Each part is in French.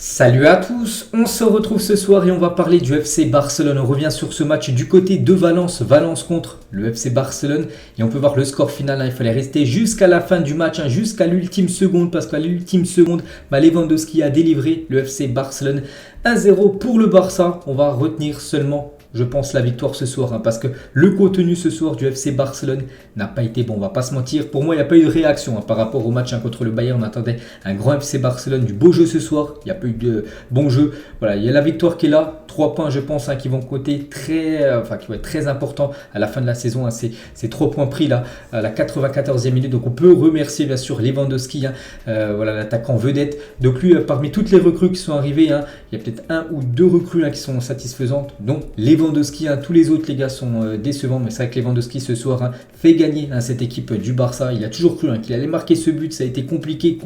Salut à tous, on se retrouve ce soir et on va parler du FC Barcelone. On revient sur ce match du côté de Valence, Valence contre le FC Barcelone. Et on peut voir le score final, il fallait rester jusqu'à la fin du match, jusqu'à l'ultime seconde, parce qu'à l'ultime seconde, Lewandowski a délivré le FC Barcelone 1-0 pour le Barça. On va retenir seulement, je pense, la victoire ce soir, parce que le contenu ce soir du FC Barcelone n'a pas été bon, on va pas se mentir. Pour moi, il n'y a pas eu de réaction par rapport au match contre le Bayern. On attendait un grand FC Barcelone, du beau jeu ce soir, il n'y a pas eu de bon jeu. Voilà, il y a la victoire qui est là, 3 points je pense qui vont coûter qui vont être très importants à la fin de la saison. Ces 3 points pris là à la 94e minute, donc on peut remercier bien sûr Lewandowski, l'attaquant vedette. Donc lui, parmi toutes les recrues qui sont arrivées, il y a peut-être 1 ou 2 recrues qui sont satisfaisantes, dont Lewandowski. Tous les autres les gars sont décevants, mais c'est vrai que Lewandowski ce soir fait gagner cette équipe du Barça. Il a toujours cru qu'il allait marquer ce but, ça a été compliqué,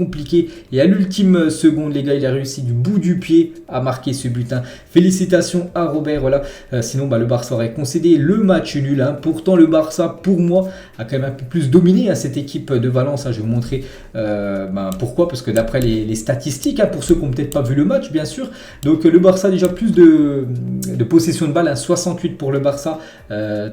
et à l'ultime seconde les gars, il a réussi du bout du pied à marquer ce but. Félicitations à Robert, sinon le Barça aurait concédé le match nul. Pourtant le Barça, pour moi, a quand même un peu plus dominé cette équipe de Valence. Je vais vous montrer pourquoi, parce que d'après les statistiques, pour ceux qui n'ont peut-être pas vu le match bien sûr, donc le Barça a déjà plus de possession de balle, 68 pour le Barça,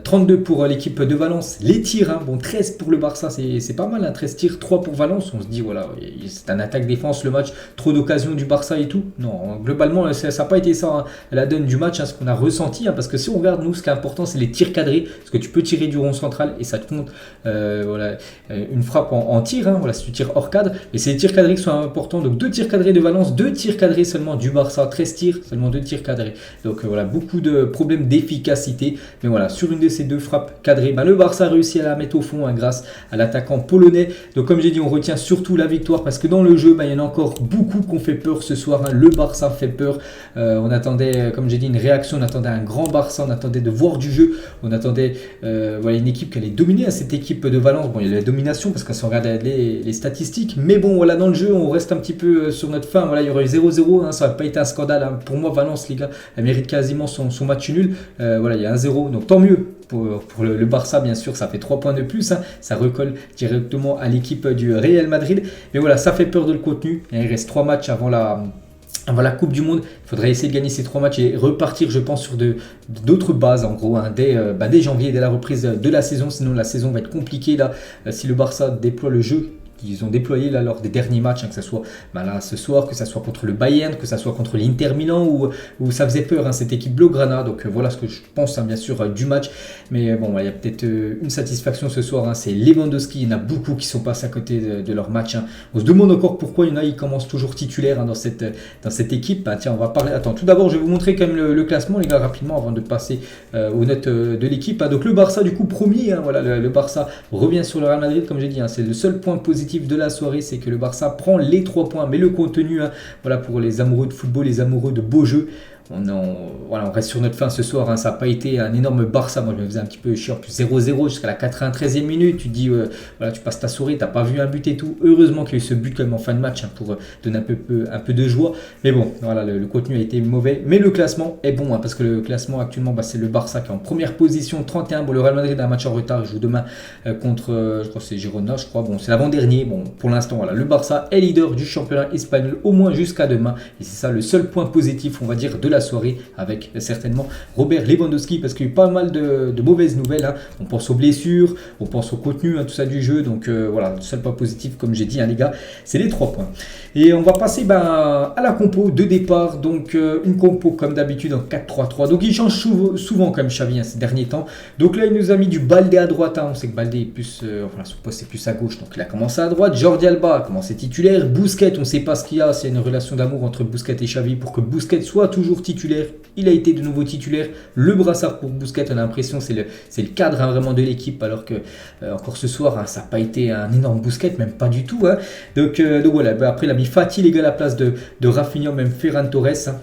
32 pour l'équipe de Valence. Les tirs, 13 pour le Barça, c'est pas mal, 13 tirs, 3 pour Valence. On se dit voilà, c'est un attaque-défense le match, trop d'occasions du Barça et tout. Non, globalement ça n'a pas été ça la donne du match, ce qu'on a ressenti, parce que si on regarde, nous, ce qui est important, c'est les tirs cadrés, parce que tu peux tirer du rond central et ça te compte une frappe en tir, si tu tires hors cadre, et c'est les tirs cadrés qui sont importants. Donc 2 tirs cadrés de Valence, 2 tirs cadrés seulement du Barça, 13 tirs, seulement 2 tirs cadrés. Donc beaucoup de problèmes d'efficacité, mais sur une de ces 2 frappes cadrées, le Barça a réussi à la mettre au fond grâce à l'attaquant polonais. Donc comme j'ai dit, on retient surtout la victoire, parce que dans le jeu, il y en a encore beaucoup qui ont fait peur ce soir. Le Barça fait peur. On attendait, comme j'ai dit, une réaction, on attendait un grand Barça, on attendait de voir du jeu, on attendait une équipe qui allait dominer cette équipe de Valence. Il y a la domination parce qu'on regarde les statistiques, mais dans le jeu, on reste un petit peu sur notre fin. Il y aurait eu 0-0, ça n'aurait pas été un scandale. Pour moi, Valence, les gars, elle mérite quasiment son match nul. Il y a 1-0, donc tant mieux. Pour le Barça, bien sûr, ça fait 3 points de plus, ça recolle directement à l'équipe du Real Madrid. Mais ça fait peur de le contenu. Il reste 3 matchs avant la Coupe du Monde. Il faudrait essayer de gagner ces 3 matchs et repartir, je pense, sur d'autres bases, en gros, dès janvier, dès la reprise de la saison. Sinon, la saison va être compliquée là, si le Barça déploie le jeu qu'ils ont déployé là, lors des derniers matchs, que ce soit ce soir, que ce soit contre le Bayern, que ce soit contre l'Inter Milan, où ça faisait peur, cette équipe Blaugrana. Donc voilà ce que je pense, bien sûr, du match. Mais il y a peut-être une satisfaction ce soir, c'est Lewandowski. Il y en a beaucoup qui sont passés à côté de leur match. On se demande encore pourquoi il y en a, ils commencent toujours titulaires dans cette équipe. Tiens, on va parler. Attends, tout d'abord, je vais vous montrer quand même le classement, les gars, rapidement, avant de passer aux notes de l'équipe. Donc le Barça, du coup, premier. Le Barça revient sur le Real Madrid, comme j'ai dit. C'est le seul point positif de la soirée, c'est que le Barça prend les 3 points, mais le contenu, pour les amoureux de football, les amoureux de beaux jeux, on reste sur notre fin ce soir. Ça n'a pas été un énorme Barça. Moi, je me faisais un petit peu chier. En plus, 0-0 jusqu'à la 93e minute. Tu te dis, tu passes ta souris, tu n'as pas vu un but et tout. Heureusement qu'il y a eu ce but quand même en fin de match, pour donner un peu de joie. Mais le contenu a été mauvais. Mais le classement est bon, parce que le classement actuellement, c'est le Barça qui est en première position, 31. Le Real Madrid a un match en retard. Il joue demain contre, je crois que c'est Girona, je crois. C'est l'avant-dernier. Pour l'instant, le Barça est leader du championnat espagnol, au moins jusqu'à demain. Et c'est ça le seul point positif, on va dire, de la soirée, avec certainement Robert Lewandowski, parce qu'il y a eu pas mal de mauvaises nouvelles. On pense aux blessures, on pense au contenu, tout ça du jeu. Donc le seul point positif, comme j'ai dit, les gars, c'est les 3 points. Et on va passer à la compo de départ. Donc une compo comme d'habitude en 4-3-3. Donc il change souvent comme Xavi ces derniers temps. Donc là, il nous a mis du Baldé à droite. On sait que Baldé est plus, son poste est plus à gauche, donc il a commencé à droite. Jordi Alba a commencé titulaire. Busquets, on ne sait pas ce qu'il y a, c'est une relation d'amour entre Busquets et Xavi pour que Busquets soit toujours titulaire. Il a été de nouveau titulaire. Le brassard pour Busquets, on a l'impression c'est le cadre vraiment de l'équipe, alors que encore ce soir, ça n'a pas été un énorme Busquets, même pas du tout. Donc voilà, après il a mis Fati, les gars, à la place de Rafinha, même Ferran Torres.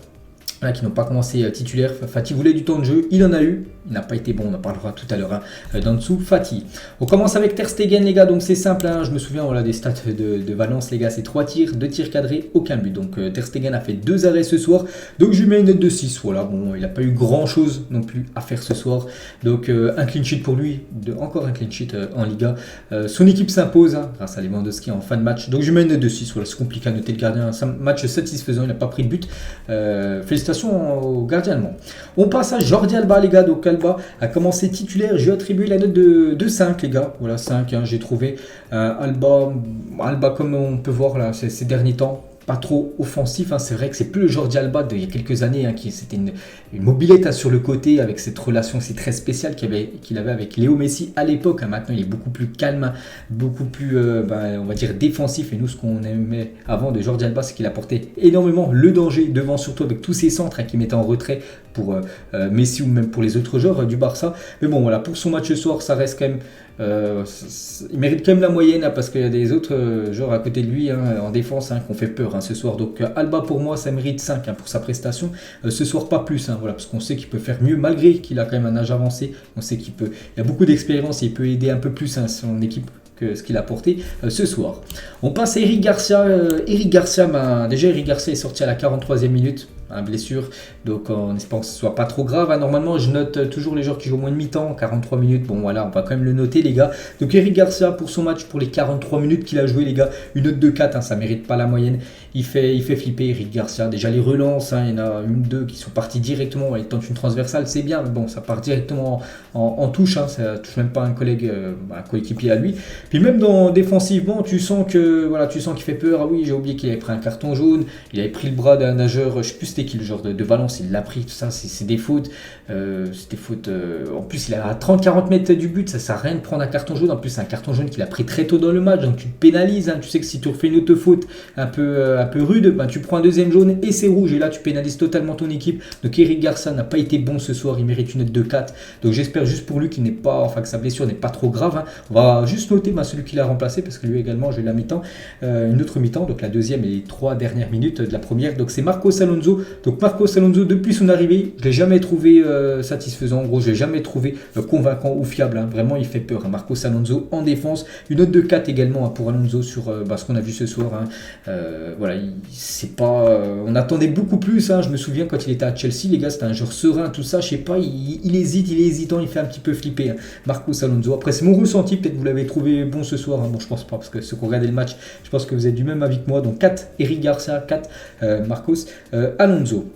Voilà, qui n'ont pas commencé titulaire. Fati voulait du temps de jeu, il en a eu, il n'a pas été bon, on en parlera tout à l'heure d'en dessous. Fati. On commence avec Ter Stegen les gars, donc c'est simple, je me souviens voilà, des stats de Valence les gars, c'est 3 tirs, 2 tirs cadrés, aucun but. Donc Ter Stegen a fait 2 arrêts ce soir, donc je lui mets une note de 6, voilà, bon il n'a pas eu grand chose non plus à faire ce soir, donc un clean sheet pour lui, encore un clean sheet en Liga. Son équipe s'impose grâce à Lewandowski en fin de match, donc je lui mets une note de 6, voilà, c'est compliqué à noter le gardien, un match satisfaisant, il n'a pas pris de but, félicitations au gardien allemand. On passe à Jordi Alba les gars, donc Alba a commencé titulaire, je lui ai attribué la note de 5 les gars, voilà 5, j'ai trouvé Alba comme on peut voir là ces derniers temps, pas trop offensif, c'est vrai que c'est plus le Jordi Alba d'il y a quelques années, qui c'était une mobilette sur le côté avec cette relation aussi très spéciale qu'il avait avec Léo Messi à l'époque. Maintenant il est beaucoup plus calme, beaucoup plus on va dire défensif, et nous ce qu'on aimait avant de Jordi Alba c'est qu'il apportait énormément le danger devant, surtout avec tous ses centres qui mettaient en retrait pour Messi ou même pour les autres joueurs du Barça. Mais bon voilà, pour son match ce soir ça reste quand même il mérite quand même la moyenne parce qu'il y a des autres joueurs à côté de lui en défense qui ont fait peur ce soir. Donc Alba pour moi ça mérite 5 pour sa prestation. Ce soir pas plus, voilà, parce qu'on sait qu'il peut faire mieux malgré qu'il a quand même un âge avancé. On sait qu'il a beaucoup d'expérience et il peut aider un peu plus son équipe que ce qu'il a porté ce soir. On passe à Eric Garcia. Déjà Eric Garcia est sorti à la 43e minute. Blessure, donc en espérant que ce soit pas trop grave. Normalement je note toujours les joueurs qui jouent au moins de mi-temps, 43 minutes, bon voilà, on va quand même le noter les gars. Donc Eric Garcia pour son match, pour les 43 minutes qu'il a joué les gars, une note de 4, ça mérite pas la moyenne. Il fait flipper Eric Garcia, déjà les relances, il y en a une, deux qui sont parties directement, il tente une transversale, c'est bien, mais bon ça part directement en touche, ça touche même pas un collègue, un coéquipier à lui. Puis même défensivement, tu sens qu'il fait peur. Ah oui, j'ai oublié qu'il avait pris un carton jaune, il avait pris le bras d'un nageur, je sais plus c'était qui le genre de Valence, il l'a pris, tout ça, c'est des fautes. C'est des fautes. En plus, il est à 30-40 mètres du but, ça sert à rien de prendre un carton jaune. En plus, c'est un carton jaune qu'il a pris très tôt dans le match, donc tu te pénalises. Tu sais que si tu refais une autre faute un peu rude, tu prends un deuxième jaune et c'est rouge. Et là, tu pénalises totalement ton équipe. Donc, Eric Garcia n'a pas été bon ce soir, il mérite une note de 4. Donc, j'espère juste pour lui que sa blessure n'est pas trop grave. On va juste noter celui qui l'a remplacé, parce que lui également, j'ai la mi-temps, une autre mi-temps, donc la deuxième et les 3 dernières minutes de la première. Donc, c'est Marcos Alonso. Donc, Marcos Alonso, depuis son arrivée, je ne l'ai jamais trouvé satisfaisant. En gros, je ne l'ai jamais trouvé convaincant ou fiable. Vraiment, il fait peur. Marcos Alonso en défense. Une note de 4 également pour Alonso sur ce qu'on a vu ce soir. Voilà, c'est pas. On attendait beaucoup plus. Je me souviens quand il était à Chelsea, les gars, c'était un joueur serein, tout ça. Je sais pas, il hésite, il est hésitant, il fait un petit peu flipper. Marcos Alonso. Après, c'est mon ressenti. Peut-être que vous l'avez trouvé bon ce soir. Bon, je pense pas, parce que ceux qui ont regardé le match, je pense que vous êtes du même avis que moi. Donc 4, Eric Garcia, 4, Marcos Alonso.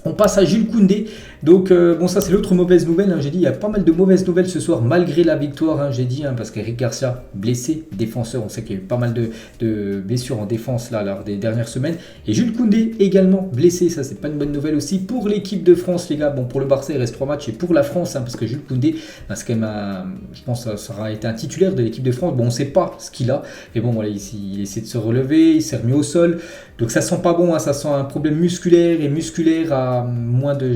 On passe à Jules Koundé. Donc ça c'est l'autre mauvaise nouvelle, j'ai dit il y a pas mal de mauvaises nouvelles ce soir malgré la victoire, j'ai dit, parce qu'Eric Garcia blessé, défenseur, on sait qu'il y a eu pas mal de blessures en défense là lors des dernières semaines, et Jules Koundé également blessé, ça c'est pas une bonne nouvelle aussi pour l'équipe de France les gars. Bon, pour le Barça il reste 3 matchs, et pour la France, parce que Jules Koundé c'est quand même je pense que ça aura été un titulaire de l'équipe de France. Bon, on sait pas ce qu'il a, mais bon voilà, il essaie de se relever, il s'est remis au sol, donc ça sent pas bon, ça sent un problème musculaire à moins de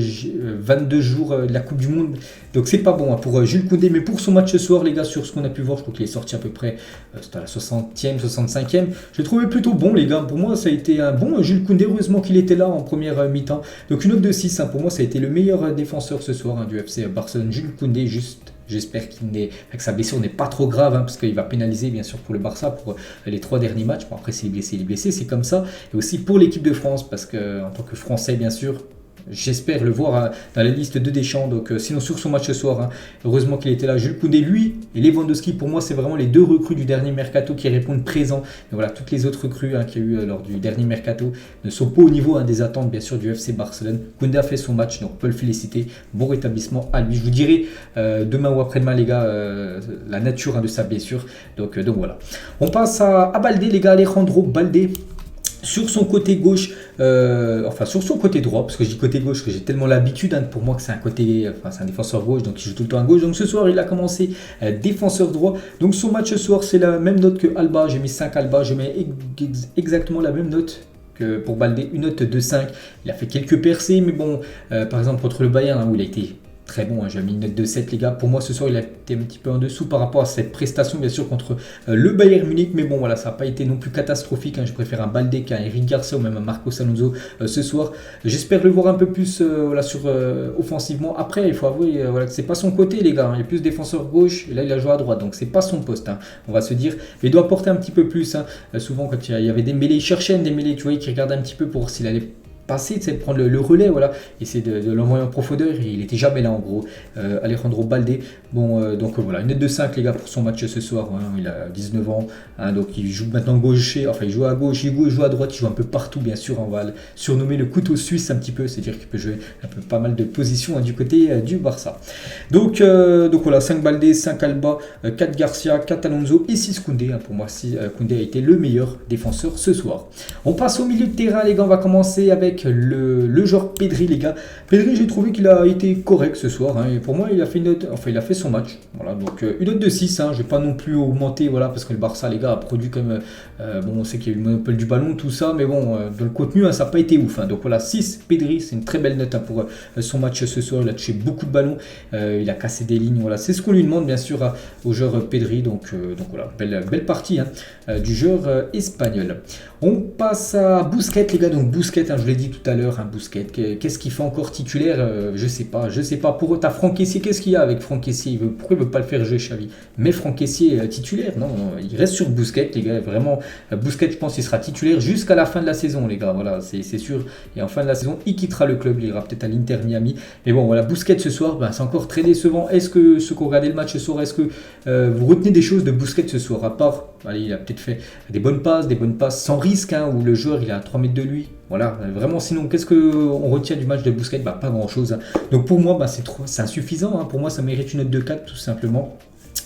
22 jours de la Coupe du Monde, donc c'est pas bon pour Jules Koundé. Mais pour son match ce soir les gars, sur ce qu'on a pu voir, je crois qu'il est sorti à peu près c'était à la 60e, 65e, je l'ai trouvé plutôt bon les gars. Pour moi ça a été un bon Jules Koundé, heureusement qu'il était là en première mi-temps, donc une note de 6, pour moi ça a été le meilleur défenseur ce soir du FC Barcelone, Jules Koundé. J'espère que sa blessure n'est pas trop grave, parce qu'il va pénaliser bien sûr pour le Barça pour les 3 derniers matchs. Bon, après s'il est blessé, c'est comme ça. Et aussi pour l'équipe de France, parce que en tant que Français bien sûr, j'espère le voir dans la liste de Deschamps. Donc sinon sur son match ce soir, heureusement qu'il était là. Jules Koundé, lui, et Lewandowski, pour moi c'est vraiment les 2 recrues du dernier mercato qui répondent présents. Mais voilà, toutes les autres recrues qu'il y a eu lors du dernier mercato ne sont pas au niveau des attentes bien sûr du FC Barcelone. Koundé a fait son match, donc on peut le féliciter. Bon rétablissement à lui. Je vous dirai demain ou après-demain les gars la nature de sa blessure. Donc voilà. On passe à Baldé les gars, Alejandro Baldé. Sur son côté gauche, sur son côté droit, parce que je dis côté gauche, que j'ai tellement l'habitude, pour moi que c'est c'est un défenseur gauche, donc il joue tout le temps à gauche. Donc ce soir, il a commencé défenseur droit. Donc son match ce soir, c'est la même note que Alba. J'ai mis 5 Alba, je mets exactement la même note que pour Baldé, une note de 5. Il a fait quelques percées, mais bon, par exemple contre le Bayern, où il a été très bon, hein. J'ai mis une note de 7 les gars. Pour moi ce soir il a été un petit peu en dessous par rapport à cette prestation bien sûr contre le Bayern Munich. Mais bon voilà, ça n'a pas été non plus catastrophique, hein. Je préfère un Baldé qu'un Eric Garcia ou même un Marcos Alonso ce soir. J'espère le voir un peu plus voilà, offensivement. Après il faut avouer voilà, que c'est pas son côté les gars, hein. Il est plus défenseur gauche et là il a joué à droite. Donc c'est pas son poste, hein, on va se dire. Mais il doit porter un petit peu plus, hein. Souvent quand il y avait des mêlées, il cherchait des mêlées, tu vois, qui regardaient un petit peu pour voir s'il allait passer, de prendre le relais, voilà, essayer de l'envoyer en profondeur, et il était jamais là en gros. Alejandro Baldé, bon, donc voilà, une note de 5 les gars pour son match ce soir, hein. Il a 19 ans, hein, donc il joue maintenant gaucher, enfin il joue à gauche, il joue à droite, il joue un peu partout bien sûr, on va le surnommer le couteau suisse un petit peu, c'est-à-dire qu'il peut jouer un peu pas mal de positions, hein, du côté du Barça. Donc voilà, 5 Baldé, 5 Alba, 4 Garcia, 4 Alonso et 6 Koundé, hein. Pour moi, Koundé a été le meilleur défenseur ce soir. On passe au milieu de terrain les gars, on va commencer avec le joueur Pedri les gars. Pedri, j'ai trouvé qu'il a été correct ce soir, hein, et pour moi il a fait une note, enfin il a fait son match, voilà, donc une note de 6, hein. Je vais pas non plus augmenter, voilà, parce que le Barça les gars a produit comme bon, on sait qu'il y a eu le monopole du ballon, tout ça, mais bon, dans le contenu, hein, ça n'a pas été ouf, hein. Donc voilà, 6 Pedri, c'est une très belle note, hein, pour son match ce soir. Il a touché beaucoup de ballons, il a cassé des lignes, voilà, c'est ce qu'on lui demande bien sûr au joueur Pedri, donc voilà, belle partie, hein, du joueur espagnol. On passe à Busquets les gars, donc Busquets, hein, je l'ai dit tout à l'heure, hein, Busquets, qu'est-ce qu'il fait encore titulaire, je sais pas. Pour ta Franck Kessié, qu'est-ce qu'il y a avec Franck Kessié, pourquoi il veut pas le faire jouer Xavi? Mais Franck Kessié titulaire, non, il reste sur Busquets les gars, vraiment. Busquets, je pense qu'il sera titulaire jusqu'à la fin de la saison les gars, voilà, c'est sûr. Et en fin de la saison, il quittera le club, il ira peut-être à l'Inter Miami. Mais bon voilà, Busquets ce soir, ben, c'est encore très décevant. Est-ce que ceux qui ont regardé le match ce soir, est-ce que vous retenez des choses de Busquets ce soir, à part, allez, il a peut-être fait des bonnes passes sans risque, hein, où le joueur il est à 3 mètres de lui. Voilà, vraiment, sinon, qu'est-ce qu'on retient du match de Busquets? Bah, pas grand-chose, hein. Donc pour moi, bah, c'est insuffisant, hein. Pour moi, ça mérite une note de 4, tout simplement.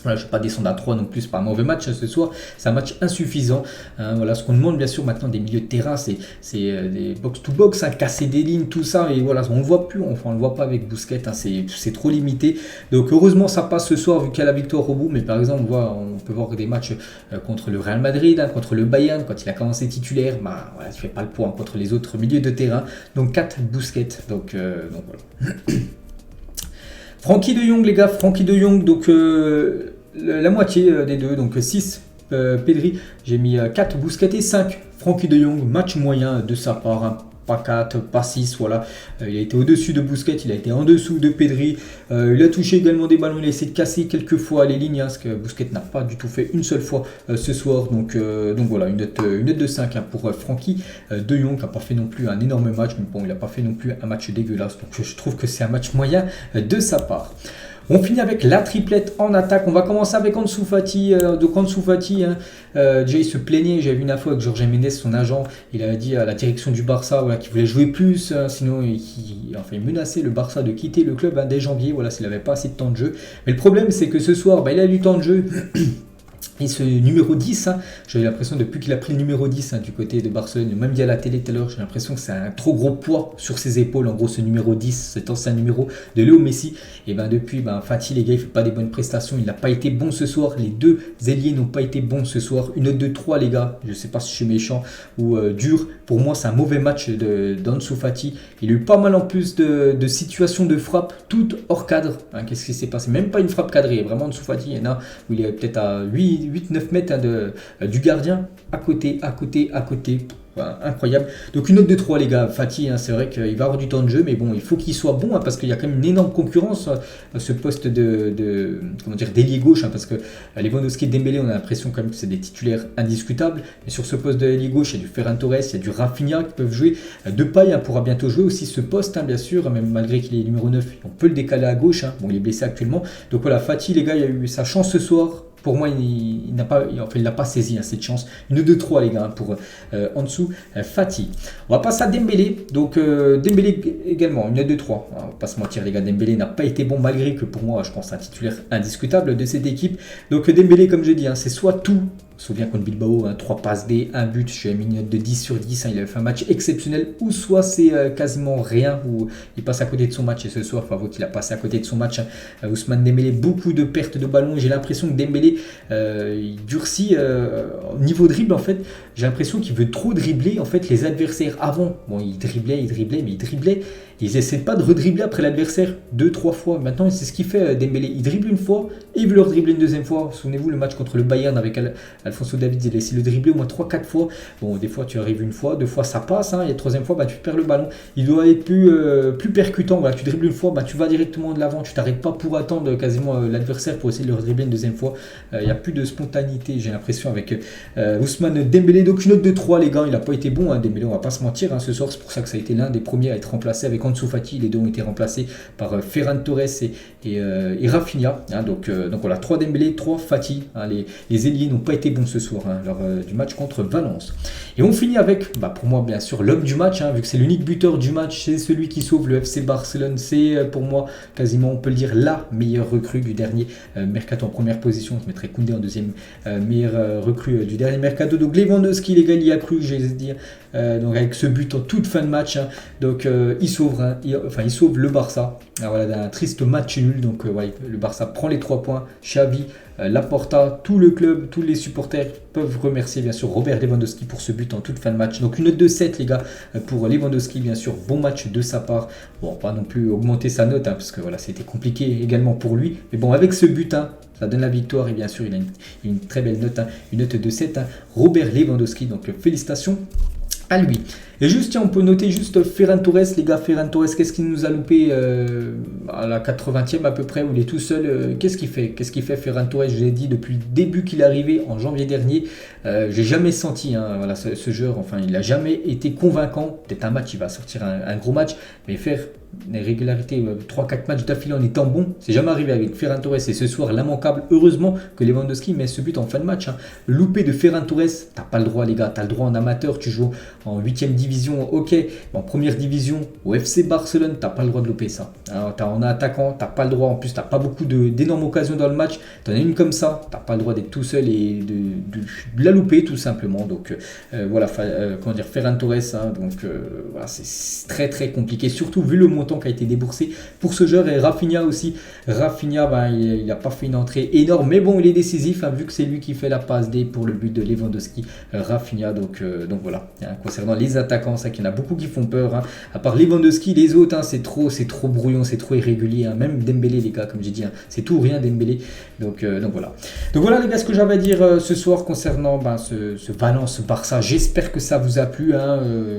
Voilà, je ne vais pas descendre à 3 non plus, c'est pas un mauvais match, hein, ce soir, c'est un match insuffisant, hein. Voilà, ce qu'on demande bien sûr maintenant des milieux de terrain, c'est des box-to-box, hein, casser des lignes, tout ça, et voilà, on ne le voit plus, enfin on le voit pas avec Busquets, hein, c'est trop limité. Donc heureusement ça passe ce soir vu qu'il y a la victoire au bout, mais par exemple on peut voir des matchs contre le Real Madrid, hein, contre le Bayern, quand il a commencé titulaire, bah voilà, tu fais pas le poids, hein, contre les autres milieux de terrain. Donc 4 Busquets, donc voilà. Frenkie de Jong les gars, Frenkie de Jong, donc la moitié des deux, donc 6 Pedri, j'ai mis 4 Busquets et 5 Frenkie de Jong, match moyen de sa part, hein. Pas 4, pas 6, voilà. Il a été au-dessus de Busquets, il a été en dessous de Pedri. Il a touché également des ballons, il a essayé de casser quelques fois les lignes, hein, ce que Busquets n'a pas du tout fait une seule fois ce soir. Donc voilà, une note de 5, hein, pour Frenkie de Jong, qui n'a pas fait non plus un énorme match, mais bon, il n'a pas fait non plus un match dégueulasse. Donc je trouve que c'est un match moyen de sa part. On finit avec la triplette en attaque. On va commencer avec Ansu Fati. Donc Ansu Fati, hein, déjà il se plaignait. J'avais vu une info avec Jorge Mendes, son agent. Il avait dit à la direction du Barça, voilà, qu'il voulait jouer plus. Sinon, il menaçait le Barça de quitter le club, hein, dès janvier. Voilà, s'il n'avait pas assez de temps de jeu. Mais le problème, c'est que ce soir, bah, il a du temps de jeu. Et ce numéro 10, hein, j'ai l'impression depuis qu'il a pris le numéro 10, hein, du côté de Barcelone, même via la télé tout à l'heure, j'ai l'impression que c'est un trop gros poids sur ses épaules. En gros, ce numéro 10, cet ancien numéro de Léo Messi, et ben depuis, Fati, les gars, il ne fait pas des bonnes prestations. Il n'a pas été bon ce soir. Les deux ailiers n'ont pas été bons ce soir. Une note de 3, les gars. Je ne sais pas si je suis méchant ou dur. Pour moi, c'est un mauvais match d'Ansu Fati. Il a eu pas mal en plus de situations de frappe, toutes hors cadre. Hein, qu'est-ce qui s'est passé? Même pas une frappe cadrée. Vraiment, Ansu Fati, il y en a où il est peut-être à 8-9 mètres, hein, du gardien, à côté. Voilà, incroyable. Donc une note de 3 les gars. Fati, hein, c'est vrai qu'il va avoir du temps de jeu, mais bon, il faut qu'il soit bon, hein, parce qu'il y a quand même une énorme concurrence à ce poste d'ailier gauche, hein, parce que Lewandowski et Dembélé, on a l'impression quand même que c'est des titulaires indiscutables. Et sur ce poste d'ailier gauche, il y a du Ferran Torres, il y a du Rafinha qui peuvent jouer. Depay, hein, pourra bientôt jouer aussi ce poste, hein, bien sûr, même malgré qu'il est numéro 9, on peut le décaler à gauche, hein. Bon, il est blessé actuellement. Donc voilà, Fati, les gars, il a eu sa chance ce soir. Pour moi, il n'a pas saisi, hein, cette chance. Une 2-3 les gars, hein, pour Ansu Fati. On va passer à Dembélé. Donc Dembélé également, une 2-3. On va pas se mentir les gars, Dembélé n'a pas été bon, malgré que pour moi, je pense, un titulaire indiscutable de cette équipe. Donc Dembélé, comme je dis, hein, c'est soit tout On se souvient contre Bilbao, 3 passes D, 1 but, je lui ai mis une note de 10 sur 10. Il avait fait un match exceptionnel, ou soit c'est quasiment rien, ou il passe à côté de son match. Et ce soir, il a passé à côté de son match. Ousmane Dembélé, beaucoup de pertes de ballon. J'ai l'impression que Dembélé, il durcit au niveau dribble. En fait, j'ai l'impression qu'il veut trop dribbler en fait, les adversaires avant. Bon, il driblait, mais il driblait. Ils essaient pas de redribbler après l'adversaire 2-3 fois. Maintenant, c'est ce qu'il fait Dembélé. Il dribble une fois et il veut le redribbler une deuxième fois. Souvenez-vous le match contre le Bayern avec Alphonso Davies, il a essayé de le dribbler au moins 3-4 fois. Bon, des fois tu arrives une fois, deux fois ça passe, et la troisième fois tu perds le ballon. Il doit être plus percutant. Voilà, tu dribbles une fois, tu vas directement de l'avant, tu t'arrêtes pas pour attendre quasiment l'adversaire pour essayer de le redribbler une deuxième fois. Il n'y a plus de spontanéité, j'ai l'impression, avec Ousmane Dembélé. Donc une note de 3, les gars, il n'a pas été bon, Dembélé, on va pas se mentir ce soir. C'est pour ça que ça a été l'un des premiers à être remplacé avec Ansu Fati. Les deux ont été remplacés par Ferran Torres et Rafinha. Donc voilà, 3 Dembélé, 3 Fati. Les ailiers n'ont pas été bons ce soir lors du match contre Valence. Et on finit avec, pour moi bien sûr, l'homme du match, vu que c'est l'unique buteur du match, c'est celui qui sauve le FC Barcelone. C'est pour moi quasiment, on peut le dire, la meilleure recrue du dernier mercato. En première position, je mettrais Koundé en deuxième meilleure recrue du dernier mercato. Donc Lewandowski, les gars, il y a cru, j'ai dire. Donc avec ce but en toute fin de match, donc il sauve le Barça d'un triste match nul. Donc le Barça prend les 3 points. Xavi, Laporta, tout le club, tous les supporters peuvent remercier bien sûr Robert Lewandowski pour ce but en toute fin de match. Donc une note de 7 les gars pour Lewandowski, bien sûr, bon match de sa part. Bon, pas non plus augmenter sa note parce que voilà, c'était compliqué également pour lui, mais bon, avec ce but ça donne la victoire et bien sûr il a une très belle note, une note de 7, Robert Lewandowski, donc félicitations à lui. Et juste, tiens, on peut noter juste Ferran Torres, les gars. Ferran Torres, qu'est-ce qu'il nous a loupé à la 80e à peu près, où il est tout seul. Qu'est-ce qu'il fait Ferran Torres? Je l'ai dit depuis le début qu'il est arrivé en janvier dernier. J'ai jamais senti ce joueur, il n'a jamais été convaincant. Peut-être un match, il va sortir un gros match, mais faire des régularités, 3-4 matchs d'affilée en étant bon, c'est jamais arrivé avec Ferran Torres. Et ce soir, l'immanquable, heureusement que Lewandowski met ce but en fin de match. Loupé de Ferran Torres, t'as pas le droit, les gars. T'as le droit en amateur, tu joues en 8e division, ok. En première division, au FC Barcelone, t'as pas le droit de louper ça. Alors, en attaquant, t'as pas le droit. En plus, t'as pas beaucoup d'énormes occasions dans le match. T'en as une comme ça, t'as pas le droit d'être tout seul et de la louper tout simplement. Donc Ferran Torres, voilà, c'est très très compliqué, surtout vu le montant qui a été déboursé pour ce joueur. Et Rafinha aussi. Rafinha, il n'a pas fait une entrée énorme, mais bon, il est décisif, vu que c'est lui qui fait la passe D pour le but de Lewandowski. Rafinha, donc voilà. Concernant les attaquants, c'est qu'il y en a beaucoup qui font peur. À part Lewandowski, les autres, c'est trop brouillon, c'est trop irrégulier. Même Dembélé, les gars, comme j'ai dit, c'est tout ou rien Dembélé. Donc voilà. Donc voilà les gars, ce que j'avais à dire ce soir concernant ce Valence-Barça. J'espère que ça vous a plu.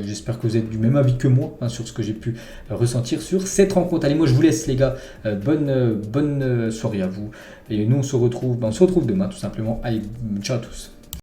J'espère que vous êtes du même avis que moi sur ce que j'ai pu ressentir sur cette rencontre. Allez, moi je vous laisse les gars. Bonne soirée à vous. Et nous on se retrouve demain tout simplement. Allez, ciao à tous.